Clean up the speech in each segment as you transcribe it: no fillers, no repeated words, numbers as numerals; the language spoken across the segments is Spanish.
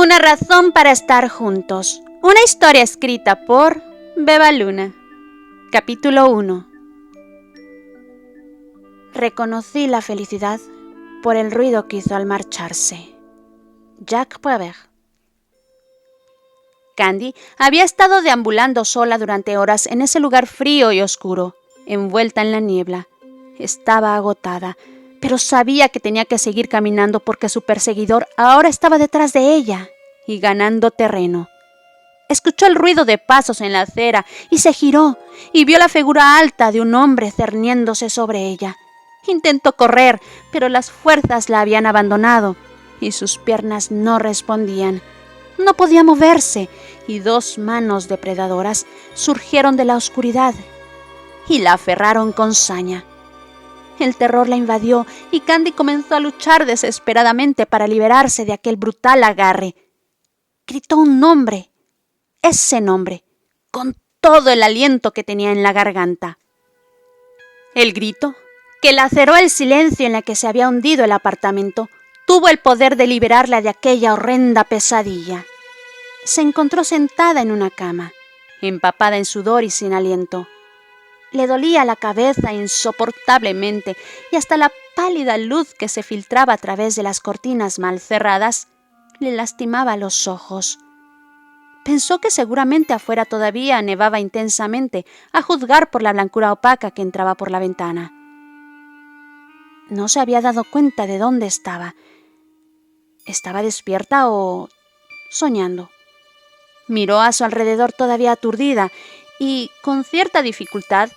Una razón para estar juntos. Una historia escrita por Beba Luna. Capítulo 1. Reconocí la felicidad por el ruido que hizo al marcharse. Jacques Prévert. Candy había estado deambulando sola durante horas en ese lugar frío y oscuro, envuelta en la niebla. Estaba agotada, pero sabía que tenía que seguir caminando porque su perseguidor ahora estaba detrás de ella y ganando terreno. Escuchó el ruido de pasos en la acera y se giró y vio la figura alta de un hombre cerniéndose sobre ella. Intentó correr, pero las fuerzas la habían abandonado y sus piernas no respondían. No podía moverse y dos manos depredadoras surgieron de la oscuridad y la aferraron con saña. El terror la invadió y Candy comenzó a luchar desesperadamente para liberarse de aquel brutal agarre. Gritó un nombre, ese nombre, con todo el aliento que tenía en la garganta. El grito, que laceró el silencio en el que se había hundido el apartamento, tuvo el poder de liberarla de aquella horrenda pesadilla. Se encontró sentada en una cama, empapada en sudor y sin aliento. Le dolía la cabeza insoportablemente y hasta la pálida luz que se filtraba a través de las cortinas mal cerradas le lastimaba los ojos. Pensó que seguramente afuera todavía nevaba intensamente, a juzgar por la blancura opaca que entraba por la ventana. No se había dado cuenta de dónde estaba. ¿Estaba despierta o soñando? Miró a su alrededor todavía aturdida y, con cierta dificultad,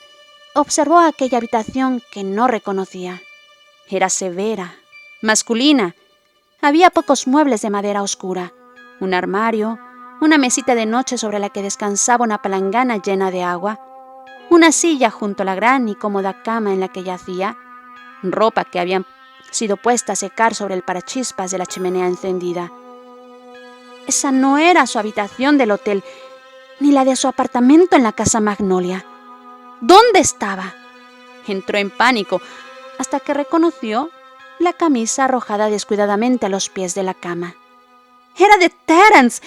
observó aquella habitación que no reconocía. Era severa, masculina. Había pocos muebles de madera oscura, un armario, una mesita de noche sobre la que descansaba una palangana llena de agua, una silla junto a la gran y cómoda cama en la que yacía, ropa que habían sido puesta a secar sobre el parachispas de la chimenea encendida. Esa no era su habitación del hotel, ni la de su apartamento en la Casa Magnolia. ¿Dónde estaba? Entró en pánico hasta que reconoció la camisa arrojada descuidadamente a los pies de la cama. Era de Terence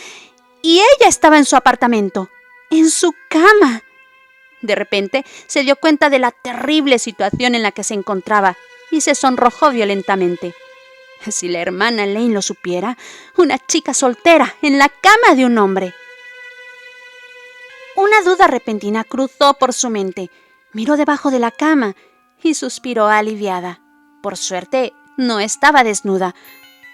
y ella estaba en su apartamento, en su cama. De repente se dio cuenta de la terrible situación en la que se encontraba y se sonrojó violentamente. Si la hermana Lane lo supiera, una chica soltera en la cama de un hombre. Una duda repentina cruzó por su mente. Miró debajo de la cama y suspiró aliviada. Por suerte, no estaba desnuda,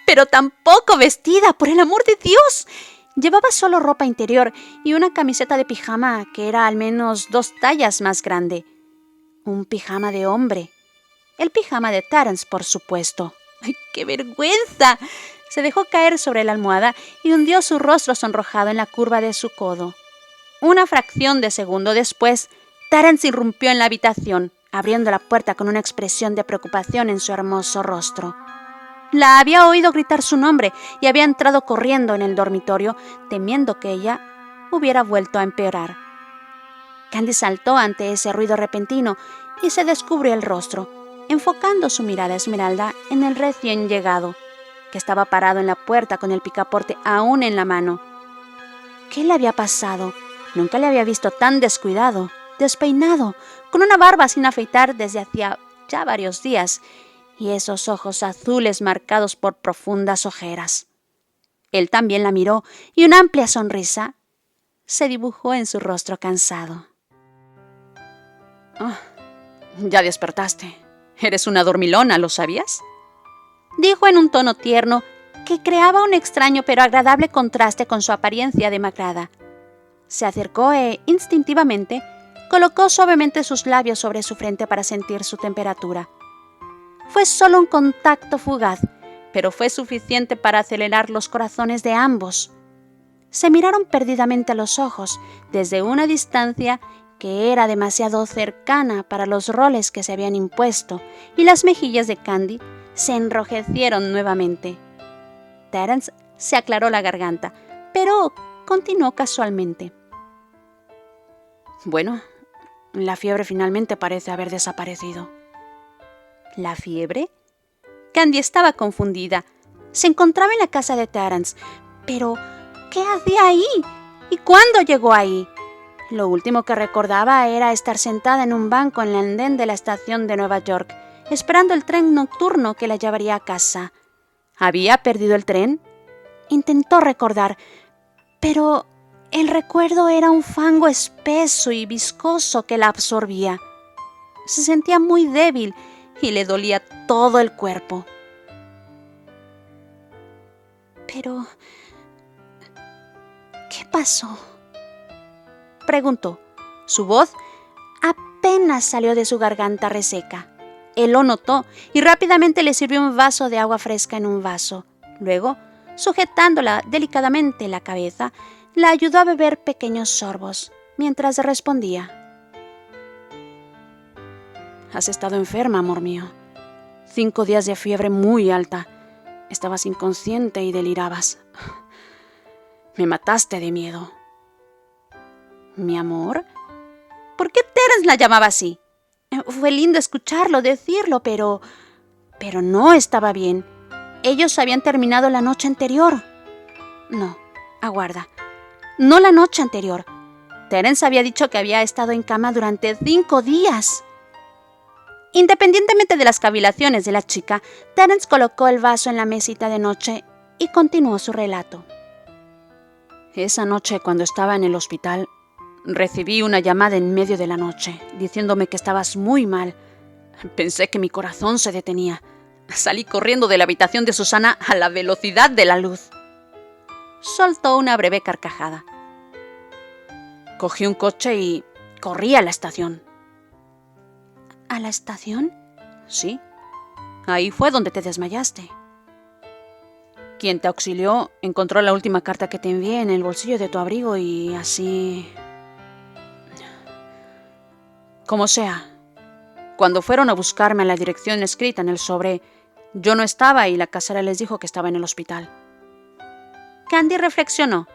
pero tampoco vestida, por el amor de Dios. Llevaba solo ropa interior y una camiseta de pijama que era al menos 2 tallas más grande. Un pijama de hombre. El pijama de Terence, por supuesto. ¡Ay, qué vergüenza! Se dejó caer sobre la almohada y hundió su rostro sonrojado en la curva de su codo. Una fracción de segundo después, Terence irrumpió en la habitación, abriendo la puerta con una expresión de preocupación en su hermoso rostro. La había oído gritar su nombre y había entrado corriendo en el dormitorio, temiendo que ella hubiera vuelto a empeorar. Candy saltó ante ese ruido repentino y se descubrió el rostro, enfocando su mirada esmeralda en el recién llegado, que estaba parado en la puerta con el picaporte aún en la mano. ¿Qué le había pasado? Nunca le había visto tan descuidado, despeinado, con una barba sin afeitar desde hacía ya varios días, y esos ojos azules marcados por profundas ojeras. Él también la miró y una amplia sonrisa se dibujó en su rostro cansado. «Oh, ya despertaste. Eres una dormilona, ¿lo sabías?», dijo en un tono tierno que creaba un extraño pero agradable contraste con su apariencia demacrada. Se acercó e, instintivamente, colocó suavemente sus labios sobre su frente para sentir su temperatura. Fue solo un contacto fugaz, pero fue suficiente para acelerar los corazones de ambos. Se miraron perdidamente a los ojos, desde una distancia que era demasiado cercana para los roles que se habían impuesto, y las mejillas de Candy se enrojecieron nuevamente. Terence se aclaró la garganta, pero continuó casualmente. «Bueno, la fiebre finalmente parece haber desaparecido». ¿La fiebre? Candy estaba confundida. Se encontraba en la casa de Terence, Pero, ¿qué hacía ahí? ¿Y cuándo llegó ahí? Lo último que recordaba era estar sentada en un banco en el andén de la estación de Nueva York, esperando el tren nocturno que la llevaría a casa. ¿Había perdido el tren? Intentó recordar, pero el recuerdo era un fango espeso y viscoso que la absorbía. Se sentía muy débil y le dolía todo el cuerpo. Pero, ¿qué pasó?, preguntó. Su voz apenas salió de su garganta reseca. Él lo notó y rápidamente le sirvió un vaso de agua fresca en un vaso. Luego, sujetándola delicadamente la cabeza, la ayudó a beber pequeños sorbos, mientras respondía. Has estado enferma, amor mío. 5 días de fiebre muy alta. Estabas inconsciente y delirabas. Me mataste de miedo. ¿Mi amor? ¿Por qué Terence la llamaba así? Fue lindo escucharlo decirlo, pero no estaba bien. Ellos habían terminado la noche anterior. No, aguarda. No la noche anterior. Terence había dicho que había estado en cama durante 5 días. Independientemente de las cavilaciones de la chica, Terence colocó el vaso en la mesita de noche y continuó su relato. Esa noche, cuando estaba en el hospital, recibí una llamada en medio de la noche, diciéndome que estabas muy mal. Pensé que mi corazón se detenía. Salí corriendo de la habitación de Susana a la velocidad de la luz. Soltó una breve carcajada. Cogí un coche y corrí a la estación. ¿A la estación? Sí. Ahí fue donde te desmayaste. Quien te auxilió encontró la última carta que te envié en el bolsillo de tu abrigo y así... Como sea, cuando fueron a buscarme a la dirección escrita en el sobre, yo no estaba y la casera les dijo que estaba en el hospital. Candy reflexionó.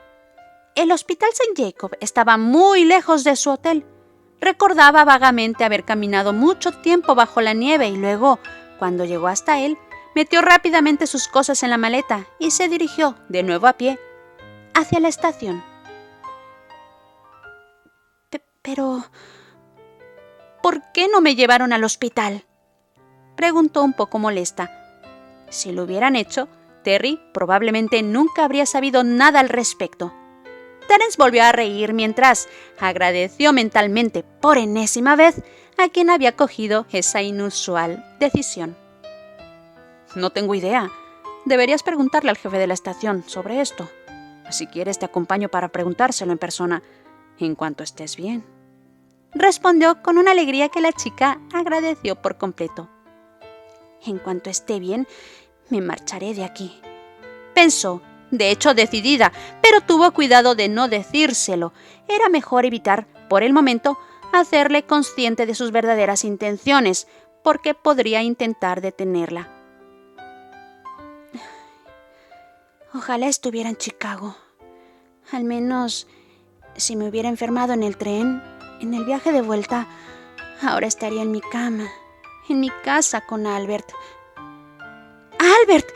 El Hospital St. Jacob estaba muy lejos de su hotel. Recordaba vagamente haber caminado mucho tiempo bajo la nieve y luego, cuando llegó hasta él, metió rápidamente sus cosas en la maleta y se dirigió, de nuevo a pie, hacia la estación. Pero, ¿por qué no me llevaron al hospital?, preguntó un poco molesta. Si lo hubieran hecho, Terry probablemente nunca habría sabido nada al respecto. Terence volvió a reír mientras agradeció mentalmente por enésima vez a quien había cogido esa inusual decisión. No tengo idea. Deberías preguntarle al jefe de la estación sobre esto. Si quieres, te acompaño para preguntárselo en persona en cuanto estés bien. Respondió con una alegría que la chica agradeció por completo. En cuanto esté bien, me marcharé de aquí, pensó. De hecho, decidida, pero tuvo cuidado de no decírselo. Era mejor evitar, por el momento, hacerle consciente de sus verdaderas intenciones, porque podría intentar detenerla. Ojalá estuviera en Chicago. Al menos, si me hubiera enfermado en el tren, en el viaje de vuelta, ahora estaría en mi cama, en mi casa con Albert. ¡Albert!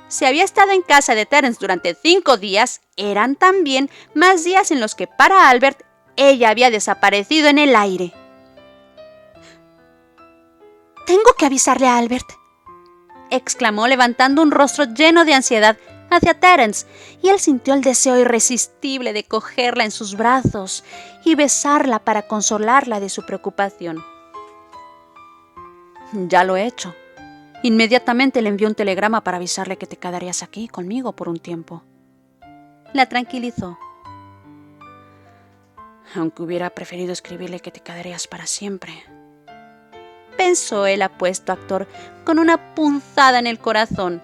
Si había estado en casa de Terence durante 5 días, eran también más días en los que para Albert ella había desaparecido en el aire. «Tengo que avisarle a Albert», exclamó levantando un rostro lleno de ansiedad hacia Terence, y él sintió el deseo irresistible de cogerla en sus brazos y besarla para consolarla de su preocupación. «Ya lo he hecho. Inmediatamente le envió un telegrama para avisarle que te quedarías aquí conmigo por un tiempo». La tranquilizó. «Aunque hubiera preferido escribirle que te quedarías para siempre», pensó el apuesto actor con una punzada en el corazón.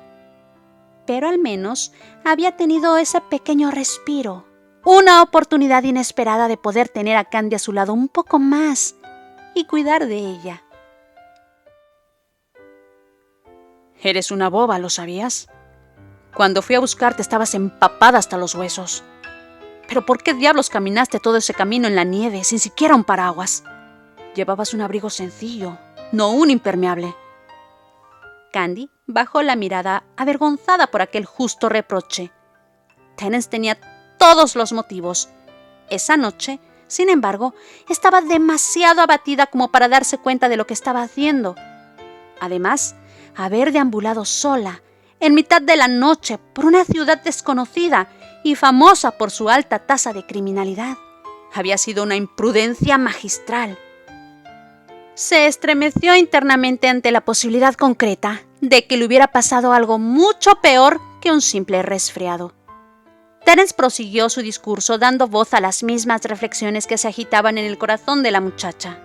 Pero al menos había tenido ese pequeño respiro, una oportunidad inesperada de poder tener a Candy a su lado un poco más y cuidar de ella. «Eres una boba, ¿lo sabías? Cuando fui a buscarte estabas empapada hasta los huesos. ¿Pero por qué diablos caminaste todo ese camino en la nieve sin siquiera un paraguas? Llevabas un abrigo sencillo, no un impermeable». Candy bajó la mirada, avergonzada por aquel justo reproche. Terence tenía todos los motivos. Esa noche, sin embargo, estaba demasiado abatida como para darse cuenta de lo que estaba haciendo. Además, haber deambulado sola, en mitad de la noche, por una ciudad desconocida y famosa por su alta tasa de criminalidad, había sido una imprudencia magistral. Se estremeció internamente ante la posibilidad concreta de que le hubiera pasado algo mucho peor que un simple resfriado. Terence prosiguió su discurso dando voz a las mismas reflexiones que se agitaban en el corazón de la muchacha.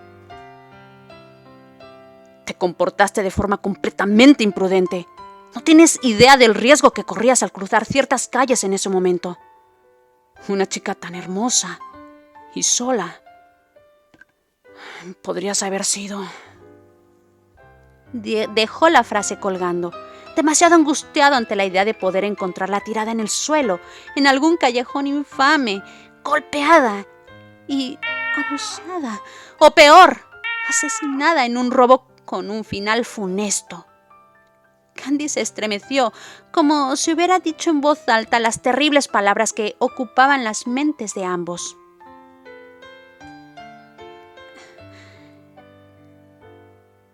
Te comportaste de forma completamente imprudente. No tienes idea del riesgo que corrías al cruzar ciertas calles en ese momento. Una chica tan hermosa y sola. Podrías haber sido... Dejó la frase colgando, demasiado angustiado ante la idea de poder encontrarla tirada en el suelo, en algún callejón infame, golpeada y abusada, o peor, asesinada en un robo con un final funesto. Candy se estremeció, como si hubiera dicho en voz alta las terribles palabras que ocupaban las mentes de ambos.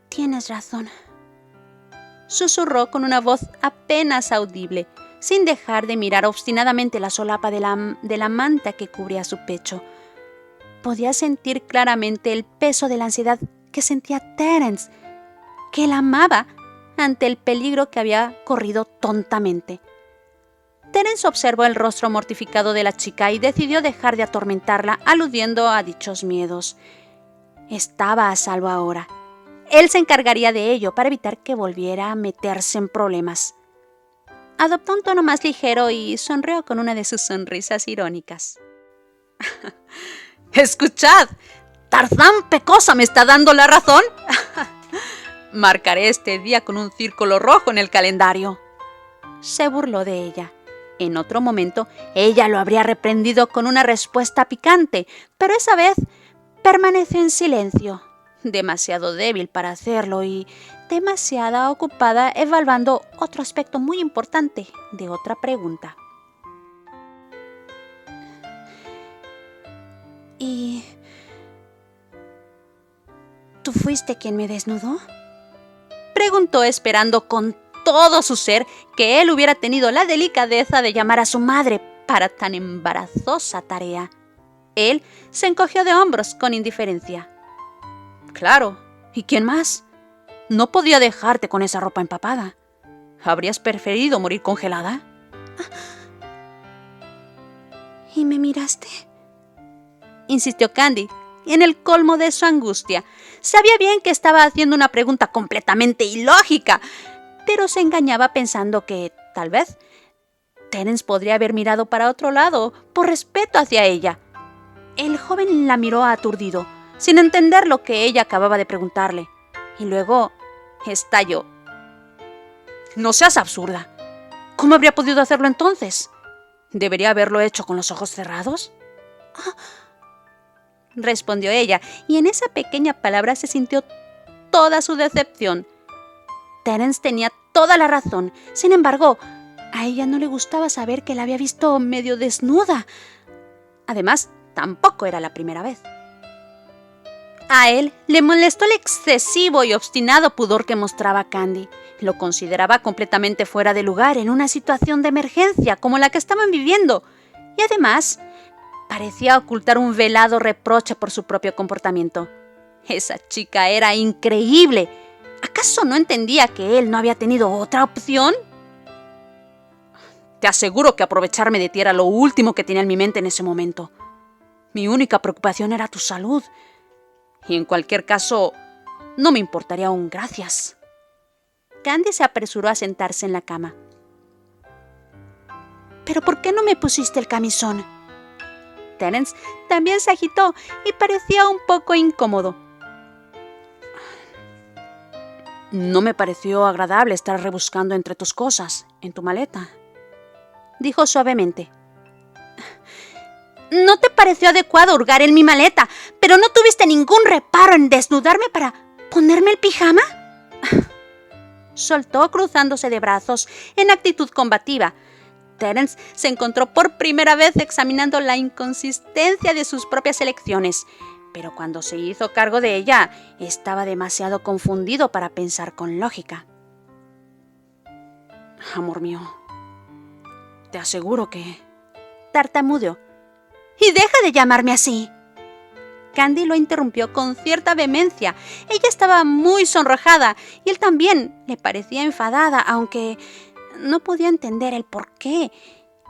Tienes razón, susurró con una voz apenas audible, sin dejar de mirar obstinadamente la solapa de la manta que cubría su pecho. Podía sentir claramente el peso de la ansiedad que sentía Terence, que la amaba ante el peligro que había corrido tontamente. Terence observó el rostro mortificado de la chica y decidió dejar de atormentarla, aludiendo a dichos miedos. Estaba a salvo ahora. Él se encargaría de ello para evitar que volviera a meterse en problemas. Adoptó un tono más ligero y sonrió con una de sus sonrisas irónicas. ¡Escuchad! ¿Tarzán Pecosa me está dando la razón? Marcaré este día con un círculo rojo en el calendario. Se burló de ella. En otro momento, ella lo habría reprendido con una respuesta picante, pero esa vez permaneció en silencio, demasiado débil para hacerlo y demasiado ocupada evaluando otro aspecto muy importante de otra pregunta. ¿Y tú fuiste quien me desnudó? Preguntó, esperando con todo su ser que él hubiera tenido la delicadeza de llamar a su madre para tan embarazosa tarea. Él se encogió de hombros con indiferencia. Claro, ¿y quién más? No podía dejarte con esa ropa empapada. ¿Habrías preferido morir congelada? ¿Y me miraste? Insistió Candy, en el colmo de su angustia. Sabía bien que estaba haciendo una pregunta completamente ilógica, pero se engañaba pensando que, tal vez, Terence podría haber mirado para otro lado, por respeto hacia ella. El joven la miró aturdido, sin entender lo que ella acababa de preguntarle, y luego estalló. No seas absurda. ¿Cómo habría podido hacerlo entonces? ¿Debería haberlo hecho con los ojos cerrados? Respondió ella, y en esa pequeña palabra se sintió toda su decepción. Terence tenía toda la razón. Sin embargo, a ella no le gustaba saber que la había visto medio desnuda. Además, tampoco era la primera vez. A él le molestó el excesivo y obstinado pudor que mostraba Candy. Lo consideraba completamente fuera de lugar en una situación de emergencia como la que estaban viviendo. Y además, parecía ocultar un velado reproche por su propio comportamiento. Esa chica era increíble. ¿Acaso no entendía que él no había tenido otra opción? Te aseguro que aprovecharme de ti era lo último que tenía en mi mente en ese momento. Mi única preocupación era tu salud. Y en cualquier caso, no me importaría un gracias. Candy se apresuró a sentarse en la cama. ¿Pero por qué no me pusiste el camisón? Terence también se agitó y parecía un poco incómodo. No me pareció agradable estar rebuscando entre tus cosas, en tu maleta, dijo suavemente. No te pareció adecuado hurgar en mi maleta, pero no tuviste ningún reparo en desnudarme para ponerme el pijama. soltó cruzándose de brazos en actitud combativa. Terence se encontró por primera vez examinando la inconsistencia de sus propias elecciones, pero cuando se hizo cargo de ella, estaba demasiado confundido para pensar con lógica. Amor mío, te aseguro que... tartamudeó. ¡Y deja de llamarme así! Candy lo interrumpió con cierta vehemencia. Ella estaba muy sonrojada y él también le parecía enfadada, aunque no podía entender el por qué.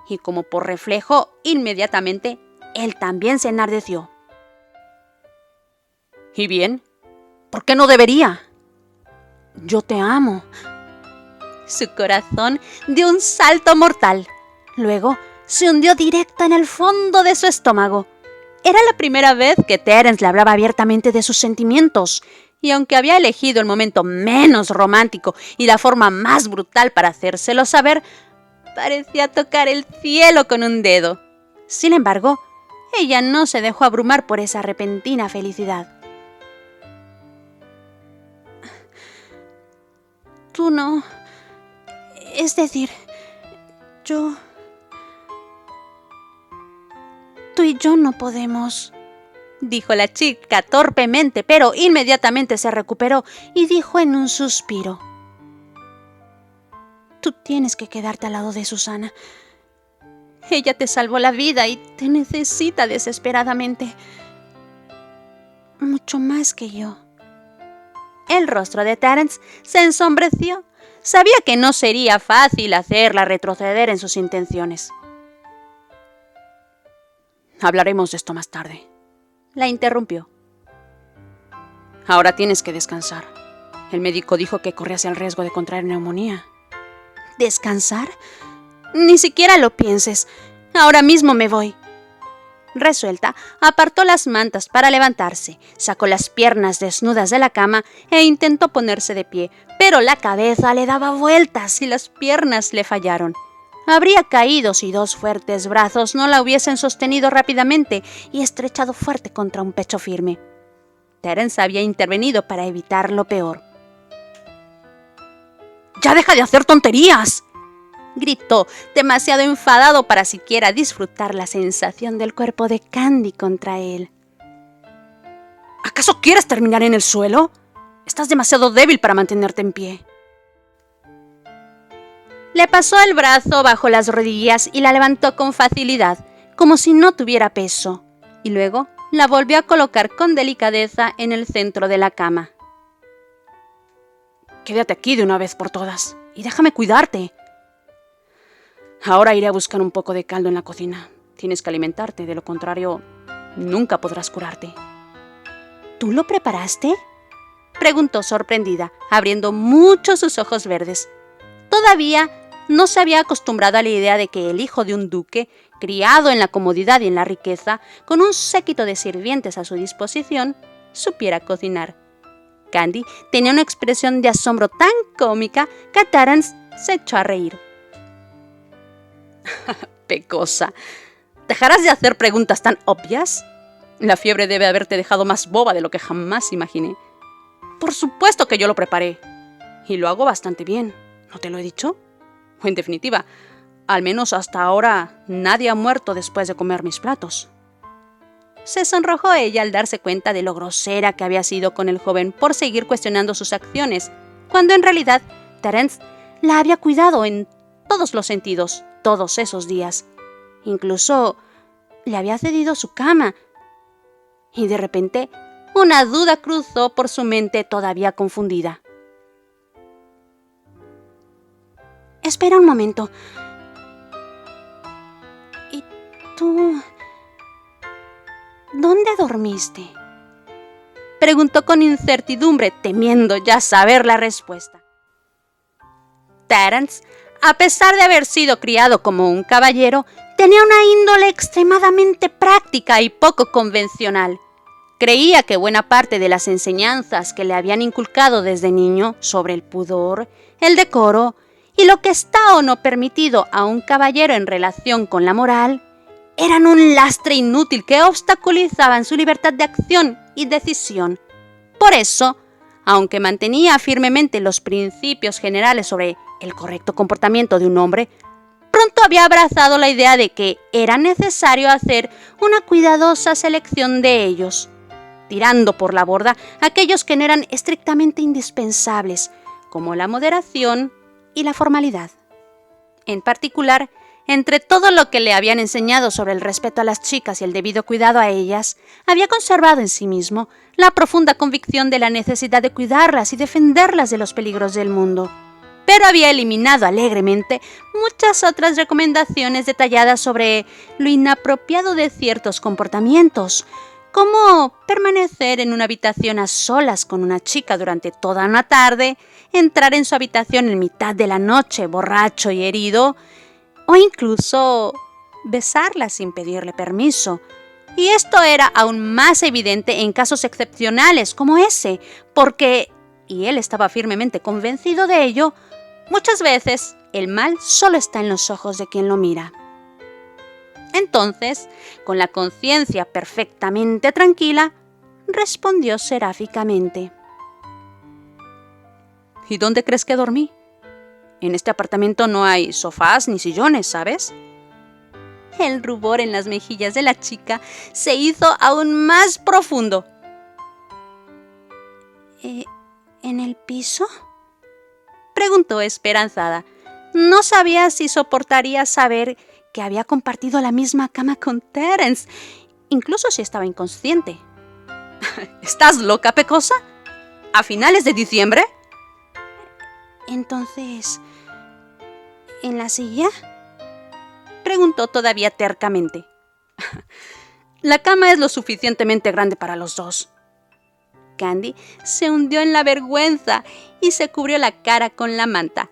Y como por reflejo, inmediatamente, él también se enardeció. ¿Y bien? ¿Por qué no debería? Yo te amo. Su corazón dio un salto mortal. Luego se hundió directo en el fondo de su estómago. Era la primera vez que Terence le hablaba abiertamente de sus sentimientos, y aunque había elegido el momento menos romántico y la forma más brutal para hacérselo saber, parecía tocar el cielo con un dedo. Sin embargo, ella no se dejó abrumar por esa repentina felicidad. Tú no... Es decir, tú y yo no podemos, dijo la chica torpemente, pero inmediatamente se recuperó y dijo en un suspiro. Tú tienes que quedarte al lado de Susana. Ella te salvó la vida y te necesita desesperadamente. Mucho más que yo. El rostro de Terence se ensombreció. Sabía que no sería fácil hacerla retroceder en sus intenciones. Hablaremos de esto más tarde. La interrumpió. Ahora tienes que descansar. El médico dijo que corrías el riesgo de contraer neumonía. ¿Descansar? Ni siquiera lo pienses. Ahora mismo me voy. Resuelta, apartó las mantas para levantarse, sacó las piernas desnudas de la cama e intentó ponerse de pie, pero la cabeza le daba vueltas y las piernas le fallaron. Habría caído si dos fuertes brazos no la hubiesen sostenido rápidamente y estrechado fuerte contra un pecho firme. Terence había intervenido para evitar lo peor. ¡Ya deja de hacer tonterías!, gritó, demasiado enfadado para siquiera disfrutar la sensación del cuerpo de Candy contra él. ¿Acaso quieres terminar en el suelo? Estás demasiado débil para mantenerte en pie. Le pasó el brazo bajo las rodillas y la levantó con facilidad, como si no tuviera peso, y luego la volvió a colocar con delicadeza en el centro de la cama. Quédate aquí de una vez por todas y déjame cuidarte. Ahora iré a buscar un poco de caldo en la cocina. Tienes que alimentarte, de lo contrario, nunca podrás curarte. ¿Tú lo preparaste?, preguntó sorprendida, abriendo mucho sus ojos verdes. Todavía no se había acostumbrado a la idea de que el hijo de un duque, criado en la comodidad y en la riqueza, con un séquito de sirvientes a su disposición, supiera cocinar. Candy tenía una expresión de asombro tan cómica que Terence se echó a reír. Pecosa, ¿dejarás de hacer preguntas tan obvias? La fiebre debe haberte dejado más boba de lo que jamás imaginé. Por supuesto que yo lo preparé. Y lo hago bastante bien. ¿No te lo he dicho? O en definitiva, al menos hasta ahora nadie ha muerto después de comer mis platos. Se sonrojó ella al darse cuenta de lo grosera que había sido con el joven por seguir cuestionando sus acciones, cuando en realidad Terence la había cuidado en todos los sentidos todos esos días. Incluso le había cedido su cama. Y de repente una duda cruzó por su mente todavía confundida. Espera un momento. ¿Y tú? ¿Dónde dormiste?, preguntó con incertidumbre, temiendo ya saber la respuesta. Terence, a pesar de haber sido criado como un caballero, tenía una índole extremadamente práctica y poco convencional. Creía que buena parte de las enseñanzas que le habían inculcado desde niño sobre el pudor, el decoro y lo que está o no permitido a un caballero en relación con la moral, eran un lastre inútil que obstaculizaban su libertad de acción y decisión. Por eso, Aunque mantenía firmemente los principios generales sobre el correcto comportamiento de un hombre, pronto había abrazado la idea de que era necesario hacer una cuidadosa selección de ellos, tirando por la borda aquellos que no eran estrictamente indispensables, como la moderación y la formalidad. En particular, entre todo lo que le habían enseñado sobre el respeto a las chicas y el debido cuidado a ellas, había conservado en sí mismo la profunda convicción de la necesidad de cuidarlas y defenderlas de los peligros del mundo. Pero había eliminado alegremente muchas otras recomendaciones detalladas sobre lo inapropiado de ciertos comportamientos, como permanecer en una habitación a solas con una chica durante toda una tarde, entrar en su habitación en mitad de la noche borracho y herido, o incluso besarla sin pedirle permiso. Y esto era aún más evidente en casos excepcionales como ese, porque, y él estaba firmemente convencido de ello, muchas veces el mal solo está en los ojos de quien lo mira. Entonces, con la conciencia perfectamente tranquila, respondió seráficamente: ¿Y dónde crees que dormí? En este apartamento no hay sofás ni sillones, ¿sabes? El rubor en las mejillas de la chica se hizo aún más profundo. ¿En el piso?, preguntó esperanzada. No sabía si soportaría saber que había compartido la misma cama con Terence, incluso si estaba inconsciente. ¿Estás loca, pecosa? ¿A finales de diciembre? Entonces, ¿en la silla?, preguntó todavía tercamente. La cama es lo suficientemente grande para los dos. Candy se hundió en la vergüenza y se cubrió la cara con la manta.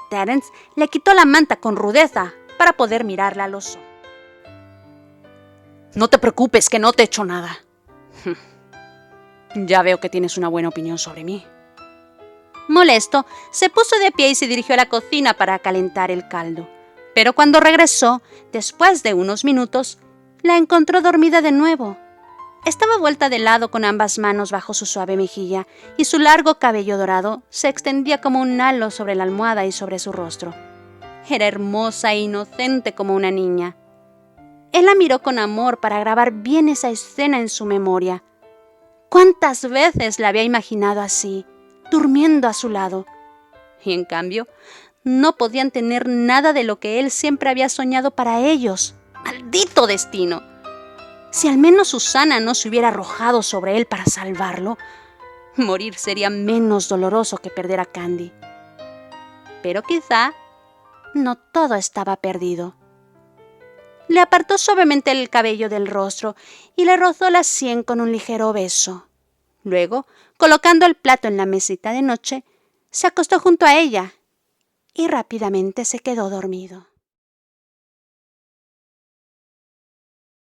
Terence le quitó la manta con rudeza para poder mirarla a los ojos. No te preocupes, que no te he hecho nada. Ya veo que tienes una buena opinión sobre mí. Molesto, se puso de pie y se dirigió a la cocina para calentar el caldo. Pero cuando regresó, después de unos minutos, la encontró dormida de nuevo. Estaba vuelta de lado con ambas manos bajo su suave mejilla y su largo cabello dorado se extendía como un halo sobre la almohada y sobre su rostro. Era hermosa e inocente como una niña. Él la miró con amor para grabar bien esa escena en su memoria. ¿Cuántas veces la había imaginado así, durmiendo a su lado? Y en cambio, no podían tener nada de lo que él siempre había soñado para ellos. ¡Maldito destino! Si al menos Susana no se hubiera arrojado sobre él para salvarlo, morir sería menos doloroso que perder a Candy. Pero quizá no todo estaba perdido. Le apartó suavemente el cabello del rostro y le rozó la sien con un ligero beso. Luego, colocando el plato en la mesita de noche, se acostó junto a ella y rápidamente se quedó dormido.